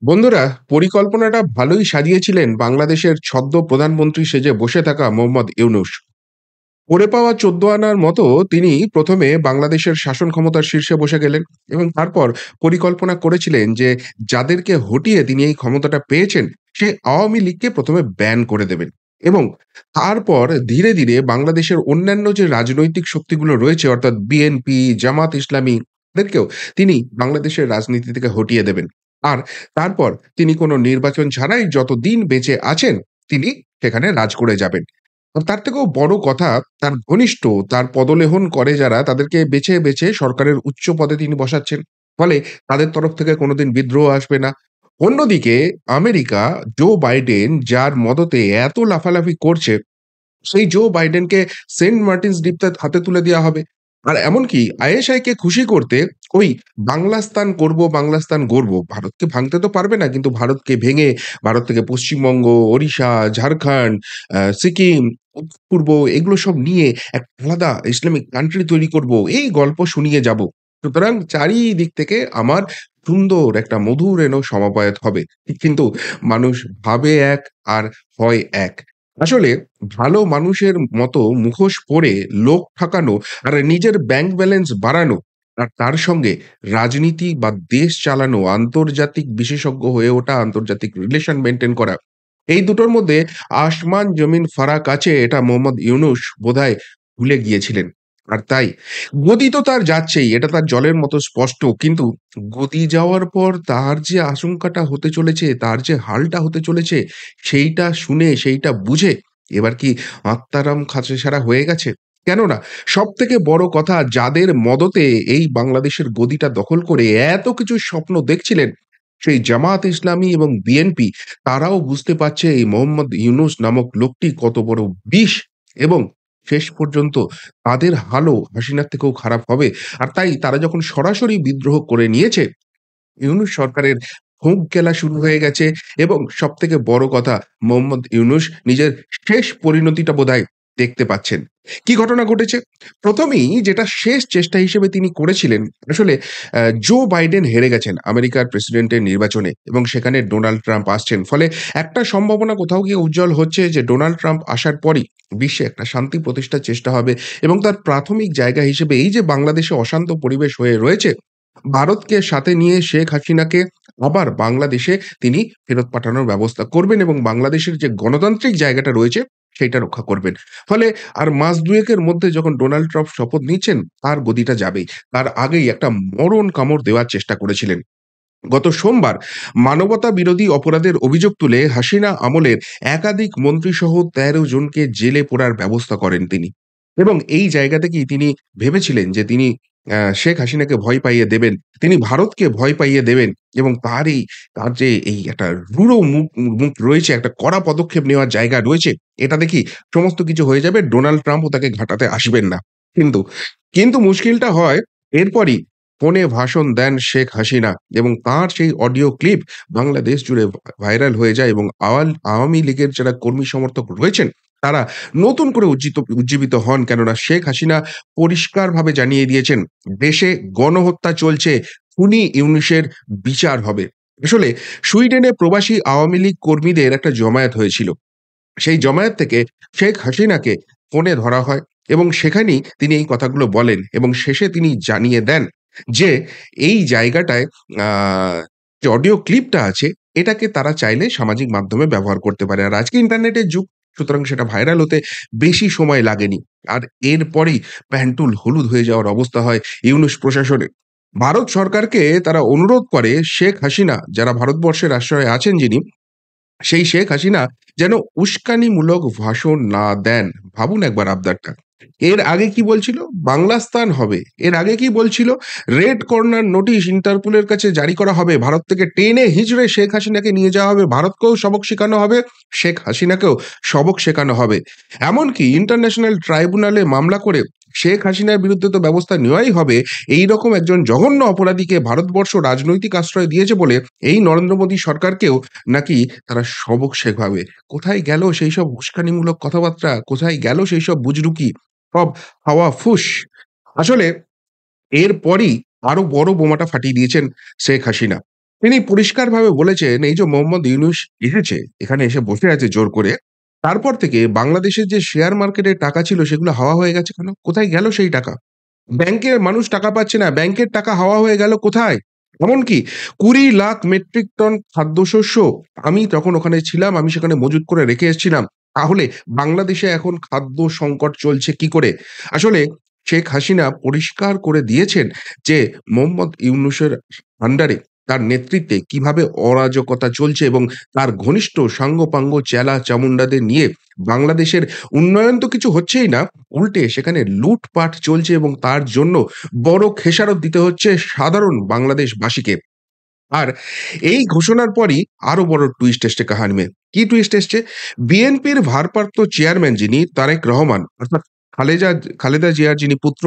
বন্ধুরা, পরিকল্পনাটা ভালোই সাজিয়েছিলেন বাংলাদেশের ছদ্ম প্রধানমন্ত্রী সেজে বসে থাকা মোহাম্মদ ইউনূস। পড়ে পাওয়া ১৪ আনার মতো তিনি ১ম এ বাংলাদেশের শাসন ক্ষমতার শীর্ষে বসে গেলেন এবং তারপর পরিকল্পনা করেছিলেন যে যাদেরকে হটিয়ে তিনি এই ক্ষমতাটা পেয়েছেন, সেই আওয়ামী লীগকে ১ম এ ব্যান করে দেবেন এবং তারপর ধীরে, ধীরে বাংলাদেশের অন্যান্য যে রাজনৈতিক শক্তিগুলো রয়েছে অর্থাৎ বিএনপি, জামাত ইসলামী এদেরকেও তিনি বাংলাদেশের রাজনীতি থেকে হটিয়ে দেবেন। আর তারপর তিনি কোনো নির্বাচন ছাড়াই যতদিন বেঁচে আছেন, তিনি সেখানে রাজ করে যাবেন। তার থেকেও বড় কথা, তার ঘনিষ্ঠ, তার পদলেহন করে যারা তাদেরকে বেছে, বেছে সরকারের উচ্চ পদে তিনি বসাচ্ছেন। ফলে তাদের তরফ থেকে কোনোদিন বিদ্রোহ আসবে না। অন্যদিকে আমেরিকা, জো বাইডেন যার মদতে এত লাফালাফি করছে, সেই জো বাইডেনকে সেন্ট মার্টিনস দ্বীপটা হাতে তুলে দেয়া হবে। আর এমনকি আইএসআইকে খুশি করতে ওই বাংলাস্তান করব, বাংলাস্তান গড়ব। ভারতকে ভাঙতে তো পারবে না, কিন্তু ভারতকে ভেঙে ভারত থেকে পশ্চিমবঙ্গ, ওড়িশা, ঝাড়খণ্ড, সিকিম, পূর্ব এগুলো সব নিয়ে একটা আলাদা ইসলামিক কান্ট্রি তৈরি করব। এই গল্প শুনিয়ে যাব। সুতরাং চারিদিক থেকে আমার সুন্দর একটা মধুর এনো সমাপয়াত হবে। কিন্তু মানুষ ভাবে এক আর হয় এক। আসলে ভালো মানুষের মতো মুখোশ পরে লোক ঠকানো আর নিজের ব্যাংক ব্যালেন্স বাড়ানো আর তার সঙ্গে রাজনীতি বা দেশ চালানো, আন্তর্জাতিক বিশেষজ্ঞ হয়ে ওঠা, আন্তর্জাতিক রিলেশন মেইনটেইন করা, এই দুটোর মধ্যে আসমান জমিন ফারাক আছে, এটা মোহাম্মদ ইউনূস বোধহয় ভুলে গিয়েছিলেন। আর তাই গদি তো তার যাচ্ছেই, এটা তার জলের মতো স্পষ্ট। কিন্তু গদি যাওয়ার পর তার যে আশঙ্কাটা হতে চলেছে, তার যে হালটা হতে চলেছে, সেইটা শুনে, সেইটা বুঝে এবার কি আত্মারাম খাঁচাছাড়া হয়ে গেছে? কেননা সবথেকে বড় কথা, যাদের মদতে এই বাংলাদেশের গদিটা দখল করে এত কিছু স্বপ্ন দেখছিলেন, সেই জামাত ইসলামী এবং বিএনপি, তারাও বুঝতে পারছে এই মোহাম্মদ ইউনূস নামক লোকটি কত বড় বিষ এবং শেষ পর্যন্ত তাদের হালও হাসিনার থেকেও খারাপ হবে। আর তাই তারা যখন সরাসরি বিদ্রোহ করে নিয়েছে, ইউনূস সরকারের হোঁক গেলা শুরু হয়ে গেছে এবং সবথেকে বড় কথা, মোহাম্মদ ইউনূস নিজের শেষ পরিণতিটা বোধহয় দেখতে পাচ্ছেন। কি ঘটনা ঘটেছে? ১ম এই যেটা শেষ চেষ্টা হিসেবে তিনি করেছিলেন, আসলে জো বাইডেন হেরে গেছেন আমেরিকার প্রেসিডেন্টের নির্বাচনে এবং সেখানে ডোনাল্ড ট্রাম্প আসছেন। ফলে একটা সম্ভাবনা কোথাও গিয়ে উজ্জ্বল হচ্ছে যে ডোনাল্ড ট্রাম্প আসার পরই বিশ্বে একটা শান্তি প্রতিষ্ঠার চেষ্টা হবে এবং তার প্রাথমিক জায়গা হিসেবে এই যে বাংলাদেশে অশান্ত পরিবেশ হয়ে রয়েছে, ভারতকে সাথে নিয়ে শেখ হাসিনাকে আবার বাংলাদেশে তিনি ফেরত পাঠানোর ব্যবস্থা করবেন এবং বাংলাদেশের যে গণতান্ত্রিক জায়গাটা রয়েছে সেইটা রক্ষা করবেন। ফলে আর মাস ২ একের মধ্যে যখন ডোনাল্ড ট্রাম্প শপথ নিচ্ছেন, তার গদিটা যাবেই। তার আগেই একটা মরণ কামড় দেওয়ার চেষ্টা করেছিলেন। গত সোমবার মানবতা বিরোধী অপরাধের অভিযোগ তুলে হাসিনা আমলের একাধিক মন্ত্রীসহ ১৩ জনকে জেলে পোড়ার ব্যবস্থা করেন তিনি। এবং এই জায়গা থেকেই তিনি ভেবেছিলেন যে তিনি শেখ হাসিনাকে ভয় পাইয়ে দেবেন। তিনি ভারতকে ভয় পাইয়ে দেবেন এবং তার যে এই একটা রূঢ় মুখ রয়েছে, একটা কড়া পদক্ষেপ নেওয়ার জায়গা রয়েছে, এটা দেখি সমস্ত কিছু হয়ে যাবে। ডোনাল্ড ট্রাম্পও তাকে ঘাঁটাতে আসবেন না। কিন্তু, কিন্তু মুশকিলটা হয় এরপরই ফোনে ভাষণ দেন শেখ হাসিনা এবং তাঁর সেই অডিও ক্লিপ বাংলাদেশ জুড়ে ভাইরাল হয়ে যায় এবং আওয়ামী লীগের যারা কর্মী সমর্থক রয়েছেন, তারা নতুন করে উজ্জীবিত হন। কেননা শেখ হাসিনা পরিষ্কারভাবে জানিয়ে দিয়েছেন, দেশে গণহত্যা চলছে, খুনি ইউনূসের বিচার হবে। আসলে সুইডেনে প্রবাসী আওয়ামী লীগ কর্মীদের একটা জমায়েত হয়েছিল। সেই জমায়েত থেকে শেখ হাসিনাকে ফোনে ধরা হয় এবং সেখানেই তিনি এই কথাগুলো বলেন এবং শেষে তিনি জানিয়ে দেন যে এই জায়গাটায় আ যে অডিও ক্লিপটা আছে, এটাকে তারা চাইলে সামাজিক মাধ্যমে ব্যবহার করতে পারে। আর আজকে ইন্টারনেটের যুগ, সুতরাং সেটা ভাইরাল হতে বেশি সময় লাগেনি। আর এরপরেই প্যান্টুল হলুদ হয়ে যাওয়ার অবস্থা হয় ইউনূস প্রশাসনের। ভারত সরকারকে তারা অনুরোধ করে শেখ হাসিনা, যারা ভারতবর্ষের আশ্রয়ে আছেন যিনি, সেই শেখ হাসিনা যেন উস্কানিমূলক ভাষণ না দেন। ভাবুন একবার আবদারটা। এর আগে কি বলছিল? বাংলাস্তান হবে। এর আগে কি বলছিল? রেড কর্নার নোটিশ ইন্টারপোলের কাছে জারি করা হবে। ভারত থেকে টেনে হিঁচড়ে শেখ হাসিনাকে নিয়ে যাওয়া হবে। ভারতকেও সবক শেখানো হবে, শেখ হাসিনাকেও সবক শেখানো হবে। এমনকি ইন্টারন্যাশনাল ট্রাইব্যুনালে মামলা করে শেখ হাসিনার বিরুদ্ধে তো ব্যবস্থা নেওয়াই হবে। এইরকম একজন জঘন্য অপরাধীকে ভারতবর্ষ রাজনৈতিক আশ্রয় দিয়েছে বলে এই নরেন্দ্র মোদী সরকারকেও নাকি তারা সবক শেখাবে। কোথায় গেল সেইসব উস্কানিমূলক কথাবার্তা? কোথায় গেল সেইসব বুজরুকি? সব হাওয়া ফুস। আসলে এরপরই আরো বড় বোমাটা ফাটিয়ে দিয়েছেন শেখ হাসিনা। তিনি পরিষ্কারভাবে বলেছেন, এই যে মোহাম্মদ ইউনূস এসেছে, এখানে এসে বসে আছে জোর করে। তারপর থেকে বাংলাদেশের যে শেয়ার মার্কেটে টাকা ছিল সেগুলো হাওয়া হয়ে গেছে কেন? কোথায় গেল সেই টাকা? ব্যাংকে মানুষ টাকা পাচ্ছে না। ব্যাংকের টাকা হাওয়া হয়ে গেল কোথায়? এমনকি ২০,০০,০০০ মেট্রিক টন খাদ্যশস্য আমি তখন ওখানে ছিলাম, আমি সেখানে মজুত করে রেখে এসেছিলাম। তাহলে বাংলাদেশে এখন খাদ্য সংকট চলছে কি করে? আসলে শেখ হাসিনা পরিষ্কার করে দিয়েছেন যে মোহাম্মদ ইউনূসের আন্ডারে, তার নেতৃত্বে কিভাবে অরাজকতা চলছে এবং তার ঘনিষ্ঠ সাঙ্গপাঙ্গ চেলা-চামুন্ডাদের নিয়ে বাংলাদেশের উন্নয়ন তো কিছু হচ্ছেই না, উল্টে সেখানে লুটপাট চলছে এবং তার জন্য বড় খেসারত দিতে হচ্ছে সাধারণ বাংলাদেশবাসীকে। আর এই ঘোষণার পরই আরো বড় টুইস্ট এসছে কাহানি মে। কি টুইস্ট এসছে? বিএনপির ভারপ্রাপ্ত চেয়ারম্যান যিনি তারেক রহমান, অর্থাৎ খালেদা জিয়ার যিনি পুত্র,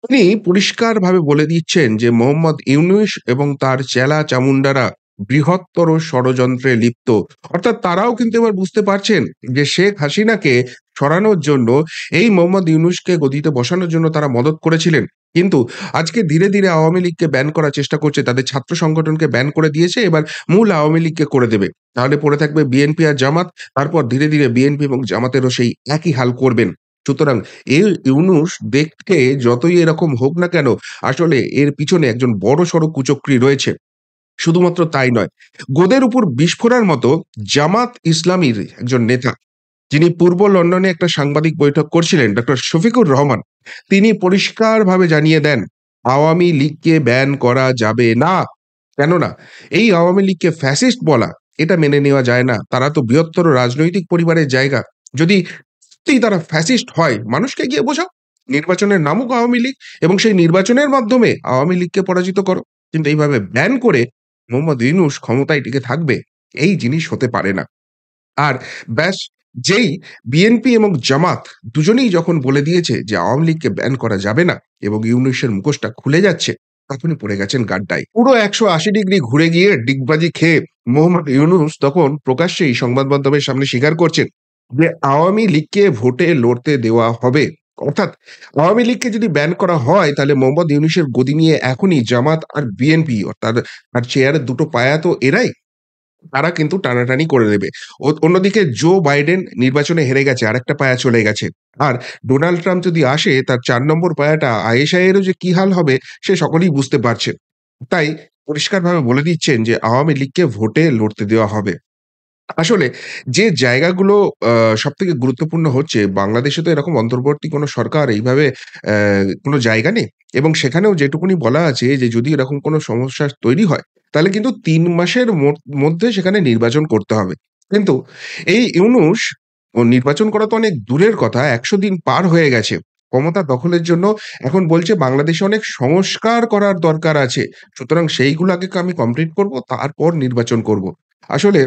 তিনি পরিষ্কারভাবে বলে দিচ্ছেন যে মোহাম্মদ ইউনূস এবং তার চেলা-চামুন্ডারা বৃহত্তর ষড়যন্ত্রে লিপ্ত। অর্থাৎ তারাও কিন্তু এবার বুঝতে পারছেন যে শেখ হাসিনাকে সরানোর জন্য, এই মোহাম্মদ ইউনূসকে গদিতে বসানোর জন্য তারা মদদ করেছিলেন। কিন্তু আজকে ধীরে, ধীরে আওয়ামী লীগকে ব্যান করার চেষ্টা করছে। তাদের ছাত্র সংগঠনকে ব্যান করে দিয়েছে। এবার মূল আওয়ামী লীগকে করে দেবে। তাহলে পড়ে থাকবে বিএনপি আর জামাত। তারপর ধীরে, ধীরে বিএনপি এবং জামাতেরও সেই একই হাল করবেন। সুতরাং এই ইউনূস দেখতে যতই এরকম হোক না কেন, আসলে এর পিছনে একজন বড়সড় কুচক্রী রয়েছে। শুধুমাত্র তাই নয়, গোদের উপর বিষ ফোঁড়ার মতো জামাত ইসলামীর একজন নেতা, যিনি পূর্ব লন্ডনে একটা সাংবাদিক বৈঠক করছিলেন, ডক্টর শফিকুর রহমান, তিনি পরিষ্কারভাবে জানিয়ে দেন, আওয়ামী লীগকে ব্যান করা যাবে না। কেননা এই আওয়ামী লীগকে ফ্যাসিস্ট বলা, এটা মেনে নেওয়া যায় না। তারা তো বৃহত্তর রাজনৈতিক পরিবারের জায়গা। যদি সত্যিই তারা ফ্যাসিস্ট হয়, মানুষকে গিয়ে বোঝাও। নির্বাচনের নামুক আওয়ামী লীগ এবং সেই নির্বাচনের মাধ্যমে আওয়ামী লীগকে পরাজিত করো। কিন্তু এইভাবে ব্যান করে মোহাম্মদ ইউনূস ক্ষমতায় টিকে থাকবে, এই জিনিস হতে পারে না। আর ব্যাস, যেই বিএনপি এবং জামাত দুজনেই যখন বলে দিয়েছে যে আওয়ামী লীগকে ব্যান করা যাবে না এবং ইউনূসের মুখোশটা খুলে যাচ্ছে, তখনই পড়ে গেছেন গাড্ডায়। পুরো ১৮০ ডিগ্রি ঘুরে গিয়ে ডিগবাজি খেয়ে মোহাম্মদ ইউনূস তখন প্রকাশ্যেই সংবাদ মাধ্যমের সামনে স্বীকার করছেন যে আওয়ামী লীগকে ভোটে লড়তে দেওয়া হবে। অর্থাৎ আওয়ামী লীগকে যদি ব্যান করা হয়, তাহলে মোহাম্মদ ইউনূসের গদি নিয়ে এখনই জামাত আর বিএনপি, অর্থাৎ তার চেয়ারের দুটো পায়া তো এরাই, তারা কিন্তু টানাটানি করে দেবে। অন্যদিকে জো বাইডেন নির্বাচনে হেরে গেছে, আরেকটা পায়া চলে গেছে। আর ডোনাল্ড ট্রাম্প যদি আসে, তার ৪ নম্বর পায়াটা আইএসআইয়েরও যে কি হাল হবে সে সকলেই বুঝতে পারছেন। তাই পরিষ্কারভাবে বলে দিচ্ছেন যে আওয়ামী লীগকে ভোটে লড়তে দেওয়া হবে। আসলে যে জায়গাগুলো আ সবথেকে গুরুত্বপূর্ণ হচ্ছে, বাংলাদেশে তো এরকম অন্তর্বর্তী কোনো সরকার এইভাবে কোনো জায়গা নেই এবং সেখানেও যেটুকুনি বলা আছে যে যদি এরকম কোনো সমস্যা তৈরি হয়, তাহলে কিন্তু ৩ মাসের মধ্যে সেখানে নির্বাচন করতে হবে। কিন্তু এই ইউনূস, নির্বাচন করা তো অনেক দূরের কথা, ১০০ দিন পার হয়ে গেছে। ক্ষমতা দখলের জন্য এখন বলছে বাংলাদেশে অনেক সংস্কার করার দরকার আছে। সুতরাং সেইগুলো আগে আমি কমপ্লিট করব, তারপর নির্বাচন করব। আসলে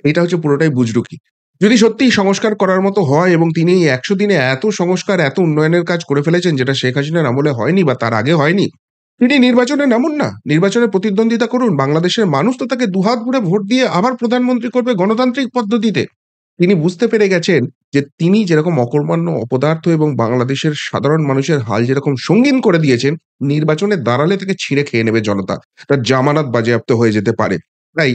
এটা হচ্ছে পুরোটাই বুজরুকি। যদি সত্যিই সংস্কার করার মতো হয় এবং তিনি এই ১০০ দিনে এত সংস্কার, এত উন্নয়নের কাজ করে ফেলেছেন যেটা শেখ হাসিনার আমলে হয়নি বা তার আগে হয়নি, তিনি নির্বাচনে নামুন না। নির্বাচনে প্রতিদ্বন্দ্বিতা করুন। বাংলাদেশের মানুষ তো তাকে দুহাত ভরে ভোট দিয়ে আবার প্রধানমন্ত্রী করবে গণতান্ত্রিক পদ্ধতিতে। তিনি বুঝতে পেরে গেছেন যে তিনি যেরকম অকর্মণ্য, অপদার্থ এবং বাংলাদেশের সাধারণ মানুষের হাল যেরকম সঙ্গীন করে দিয়েছেন, নির্বাচনে দাঁড়ালে তাকে ছিঁড়ে খেয়ে নেবে জনতা। তার জামানত বাজেয়াপ্ত হয়ে যেতে পারে। তাই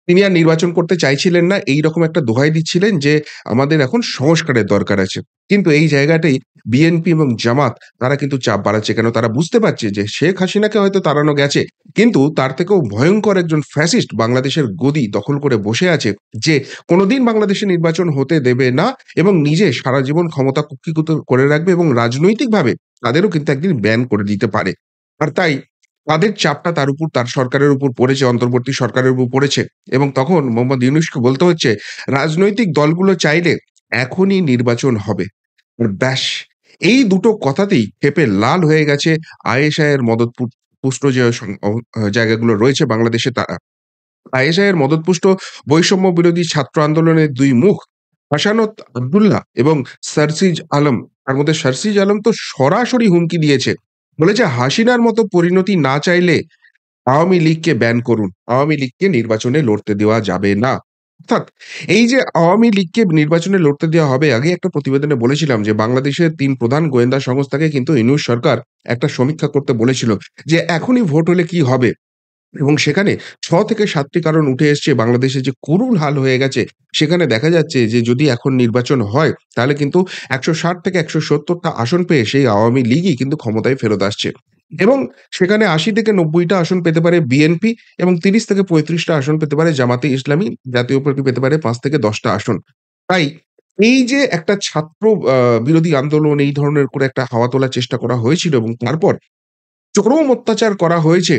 তিনি আর নির্বাচন করতে চাইছিলেন না। এইরকম একটা দোহাই দিচ্ছিলেন যে, "আমাদের এখন সংস্কারের দরকার আছে।" কিন্তু এই জায়গাটাই বিএনপি এবং জামাত, তারা কিন্তু চাপ বাড়াচ্ছে। কেন? তারা বুঝতে পারছে যে শেখ হাসিনাকে হয়তো তাড়ানো গেছে। কিন্তু তার থেকেও ভয়ংকর একজন ফ্যাসিস্ট বাংলাদেশের গদি দখল করে বসে আছে, যে কোনদিন বাংলাদেশে নির্বাচন হতে দেবে না এবং নিজে সারা জীবন ক্ষমতা কুক্ষিগত করে রাখবে এবং রাজনৈতিকভাবে তাদেরও কিন্তু একদিন ব্যান করে দিতে পারে। আর তাই তাদের চাপটা তার উপর, তার সরকারের উপর পড়েছে, অন্তর্বর্তী সরকারের উপর পড়েছে এবং তখন মোহাম্মদ ইউনূসকে বলতে হচ্ছে, রাজনৈতিক দলগুলো চাইলে এখনই নির্বাচন হবে। আর ব্যাস! এই দুটো কথাতেই ক্ষেপে লাল হয়ে গেছে আইএসআইয়ের পুষ্ট যে জায়গাগুলো রয়েছে বাংলাদেশে তারা। আইএসআইয়ের মদদপুষ্ট বৈষম্য বিরোধী ছাত্র আন্দোলনের ২ মুখ, হাসানাত আব্দুল্লাহ এবং সারসিজ আলম। তার মধ্যে সারসিজ আলম তো সরাসরি হুমকি দিয়েছে। বলেছে, "হাসিনার মতো পরিণতি না চাইলে আওয়ামী লীগকে ব্যান করুন। আওয়ামী লীগকে নির্বাচনে লড়তে দেওয়া যাবে না।" অর্থাৎ এই যে আওয়ামী লীগকে নির্বাচনে লড়তে দেওয়া হবে, আগে একটা প্রতিবেদনে বলেছিলাম যে বাংলাদেশের ৩ প্রধান গোয়েন্দা সংস্থাকে কিন্তু ইউনূস সরকার একটা সমীক্ষা করতে বলেছিল যে এখনই ভোট হলে কি হবে? এবং সেখানে ৬ থেকে ৭ টি কারণ উঠে এসছে বাংলাদেশে যে করুণ হাল হয়ে গেছে, সেখানে দেখা যাচ্ছে যে যদি এখন নির্বাচন হয়, তাহলে কিন্তু ১৬০ থেকে ১৭০ টা আসন পেয়ে সেই আওয়ামী লীগই কিন্তু ক্ষমতায় ফেরত আসছে। এবং সেখানে ৮০ থেকে ৯০ টা আসন পেতে পারে বিএনপি এবং ৩০ থেকে ৩৫ টা আসন পেতে পারে জামাতে ইসলামী, জাতীয় পার্টি পেতে পারে ৫ থেকে ১০ টা আসন। তাই এই যে একটা ছাত্র আ বিরোধী আন্দোলন এই ধরনের করে একটা হাওয়া তোলার চেষ্টা করা হয়েছিল এবং তারপর চরম অত্যাচার করা হয়েছে,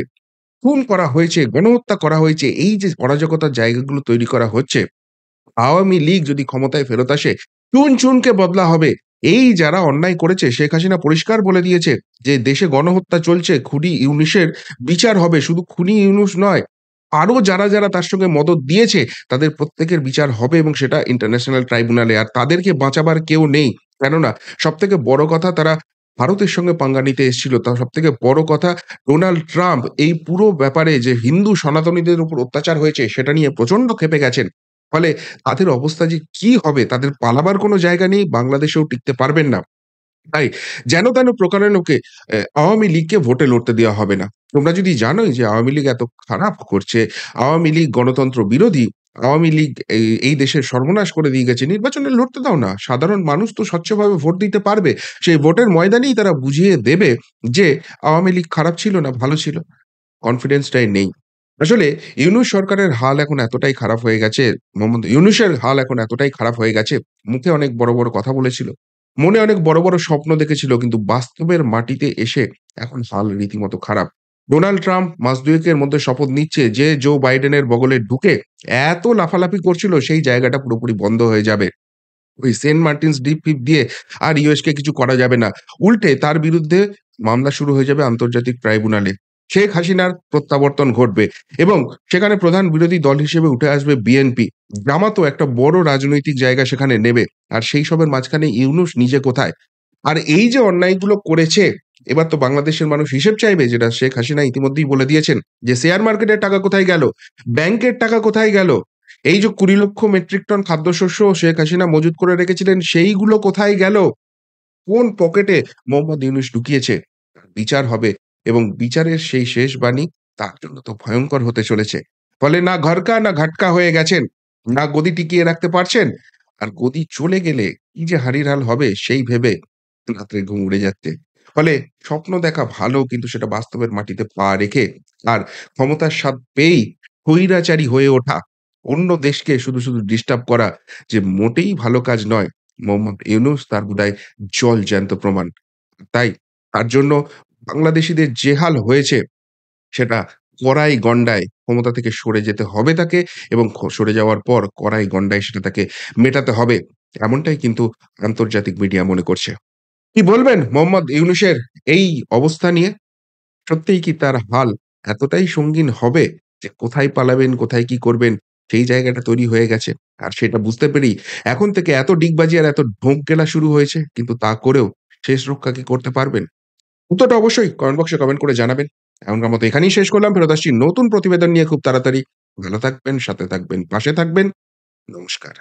খুন করা হয়েছে, গণহত্যা করা হয়েছে। এই যে অরাজকতার জায়গাগুলো তৈরি করা হচ্ছে, আওয়ামী লীগ যদি ক্ষমতায় ফেরত আসে, চুন চুনকে বদলা হবে। এই যারা অন্যায় করেছে শেখ হাসিনা পরিষ্কার বলে দিয়েছে যে, "দেশে গণহত্যা চলছে, খুনি ইউনূসের বিচার হবে।" শুধু খুনি ইউনূস নয়, আরো যারা তার সঙ্গে মদদ দিয়েছে, তাদের প্রত্যেকের বিচার হবে এবং সেটা ইন্টারন্যাশনাল ট্রাইব্যুনালে। আর তাদেরকে বাঁচাবার কেউ নেই। কেননা সবথেকে বড় কথা তারা ভারতের সঙ্গে পাঙ্গা নিতে এসেছিল। সবথেকে বড় কথা ডোনাল্ড ট্রাম্প এই পুরো ব্যাপারে যে হিন্দু সনাতনীদের উপর অত্যাচার হয়েছে, সেটা নিয়ে প্রচন্ড ক্ষেপে গেছেন। ফলে তাদের অবস্থা যে কি হবে? তাদের পালাবার কোনো জায়গা নেই, বাংলাদেশেও টিকতে পারবেন না। তাই যেন-তেন প্রকারেণ ওকে আওয়ামী লীগকে ভোটে লড়তে দেওয়া হবে না। তোমরা যদি জানোই যে আওয়ামী লীগ এত খারাপ করছে, আওয়ামী লীগ গণতন্ত্র বিরোধী, আওয়ামী লীগ এই দেশের সর্বনাশ করে দিয়ে গেছে, নির্বাচনে লড়তে দাও না। সাধারণ মানুষ তো স্বচ্ছভাবে ভোট দিতে পারবে। সেই ভোটের ময়দানেই তারা বুঝিয়ে দেবে যে আওয়ামী লীগ খারাপ ছিল না ভালো ছিল। কনফিডেন্সটাই নেই। আসলে ইউনূস সরকারের হাল এখন এতটাই খারাপ হয়ে গেছে, মোহাম্মদ ইউনূসের হাল এখন এতটাই খারাপ হয়ে গেছে, মুখে অনেক বড় কথা বলেছিল। মনে অনেক বড় স্বপ্ন দেখেছিল কিন্তু বাস্তবের মাটিতে এসে এখন হাল রীতিমতো খারাপ। ডোনাল্ড ট্রাম্প মাস ২ এর মধ্যে শপথ নিচ্ছে যে জো বাইডেনের বগলে ঢুকে এত লাফালাফি করছিল সেই জায়গাটা পুরোপুরি বন্ধ হয়ে যাবে। ওই সেন্ট মার্টিনস দ্বীপ ফিপ দিয়ে আর ইউএস কে কিছু করা যাবে না। উল্টে তার বিরুদ্ধে মামলা শুরু হয়ে যাবে আন্তর্জাতিক ট্রাইব্যুনালে। শেখ হাসিনার প্রত্যাবর্তন ঘটবে এবং সেখানে প্রধান বিরোধী দল হিসেবে উঠে আসবে বিএনপি। জামাতও একটা বড় রাজনৈতিক জায়গা সেখানে নেবে। আর সেই সবের মাঝখানে ইউনূস নিজে কোথায়? আর এই যে অন্যায়গুলো করেছে, এবার তো বাংলাদেশের মানুষ হিসেব চাইবে যেটা শেখ হাসিনা ইতিমধ্যেই বলে দিয়েছেন যে, "শেয়ার মার্কেটের টাকা কোথায় গেল? ব্যাংকের টাকা কোথায় গেল? এই যে ২০ লক্ষ মেট্রিক টন খাদ্যশস্য শেখ হাসিনা মজুত করে রেখেছিলেন, সেইগুলো কোথায় গেল? কোন পকেটে মোহাম্মদ ইউনূস ঢুকিয়েছে?" বিচার হবে এবং বিচারের সেই শেষ বাণী তার জন্য তো ভয়ংকর হতে চলেছে। ফলে না ঘরকা না ঘাটকা হয়ে গেছেন, না গদি টিকিয়ে রাখতে পারছেন। আর গদি চলে গেলে কি যে হারির হাল হবে সেই ভেবে রাত্রে ঘুম উড়ে যাচ্ছে। ফলে স্বপ্ন দেখা ভালো কিন্তু সেটা বাস্তবের মাটিতে পা রেখে আর ক্ষমতার স্বাদ পেয়েই স্বৈরাচারী হয়ে ওঠা, অন্য দেশকে শুধু ডিস্টার্ব করা যে মোটেই ভালো কাজ নয়। মোহাম্মদ ইউনূস তার বোধহয় জলজ্যান্ত প্রমাণ। তাই তার জন্য বাংলাদেশীদের যে হাল হয়েছে সেটা কড়াই গন্ডায় ক্ষমতা থেকে সরে যেতে হবে তাকে এবং সরে যাওয়ার পর কড়াই গন্ডায় সেটা তাকে মেটাতে হবে। এমনটাই কিন্তু আন্তর্জাতিক মিডিয়া মনে করছে। কি বলবেন মোহাম্মদ ইউনূসের এই অবস্থা নিয়ে? সত্যিই কি তার হাল এতটাই সঙ্গীন হবে যে কোথায় পালাবেন, কোথায় কি করবেন সেই জায়গাটা তৈরি হয়ে গেছে। আর সেটা বুঝতে পেরেই এখন থেকে এত ডিগবাজি আর এত ঢোক গেলা শুরু হয়েছে। কিন্তু তা করেও শেষ রক্ষা কি করতে পারবেন? উত্তরটা অবশ্যই কমেন্ট বক্সে কমেন্ট করে জানাবেন। এখনকার মতো এখানেই শেষ করলাম। ফেরত আসছি নতুন প্রতিবেদন নিয়ে খুব তাড়াতাড়ি। ভালো থাকবেন, সাথে থাকবেন, পাশে থাকবেন। নমস্কার।